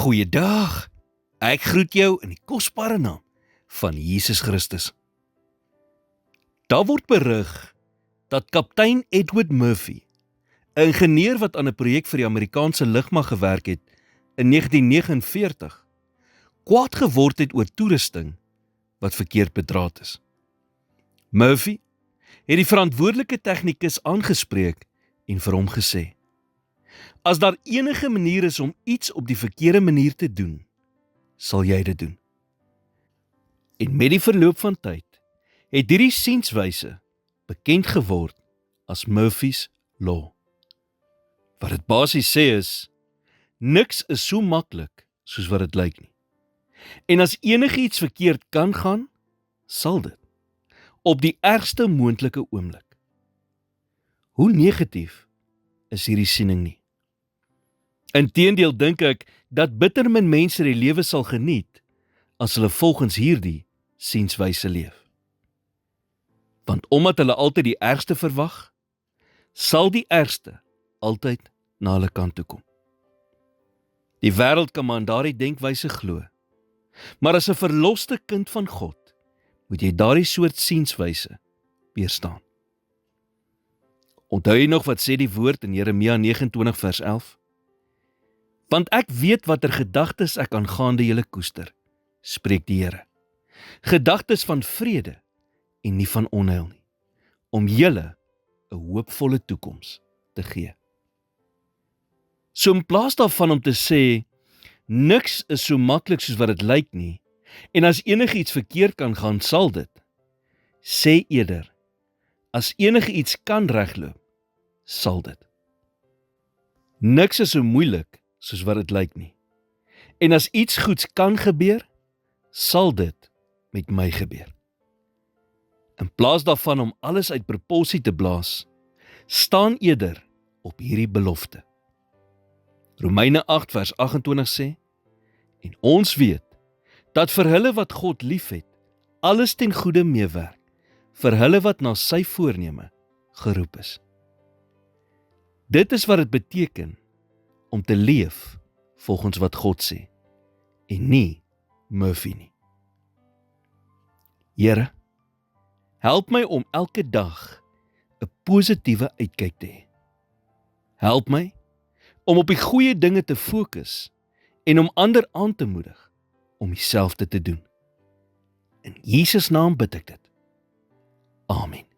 Goeiedag, ek groet jou in die kosbare naam van Jesus Christus. Daar word berig dat kaptein Edward Murphy, 'n ingenieur wat aan 'n projek vir die Amerikaanse lugmag gewerk het in 1949, kwaad geword het oor toerusting wat verkeerd bedraad is. Murphy het die verantwoordelike tegnikus aangespreek en vir hom gesê: "As daar enige manier is om iets op die verkeerde manier te doen, sal jy dit doen." En met die verloop van tyd het hierdie sienswyse bekend geword as Murphy's Law. Wat dit basies sê is, niks is so maklik soos wat dit lyk nie. En as enigiets verkeerd kan gaan, sal dit, op die ergste moontlike oomblik. Hoe negatief is hierdie siening nie? Inteendeel dink ek dat bitter min mense die lewe sal geniet as hulle volgens hierdie sienswyse leef. Want omdat hulle altyd die ergste verwag, sal die ergste altyd na hulle kant toe kom. Die wêreld kan maar in daardie denkwyse glo, maar as 'n verloste kind van God, moet jy daardie soort sienswyse weerstaan. Onthou jy nog wat sê die woord in Jeremia 29 vers 11? Want ek weet watter gedagtes ek aangaande julle koester, spreek die Here. Gedagtes van vrede en nie van onheil nie, om julle 'n hoopvolle toekoms te gee. So in plaas daarvan om te sê, niks is so maklik soos wat dit lyk nie, en as enigiets verkeerd kan gaan, sal dit, sê eerder, as enigiets kan regloop, sal dit. Niks is so moeilik soos wat dit lyk nie. En as iets goeds kan gebeur, sal dit met my gebeur. In plaas daarvan om alles uit propulsie te blaas, staan eerder op hierdie belofte. Romeine 8 vers 28 sê, en ons weet, dat vir hulle wat God liefhet, alles ten goeie meewerk, vir hulle wat na sy voorneme geroep is. Dit is wat dit beteken om te leef volgens wat God sê, en nie Murphy nie. Here, help my om elke dag 'n positiewe uitkyk te hê. Help my om op die goeie dinge te fokus en om ander aan te moedig om dieselfde te doen. In Jesus naam bid ek dit. Amen.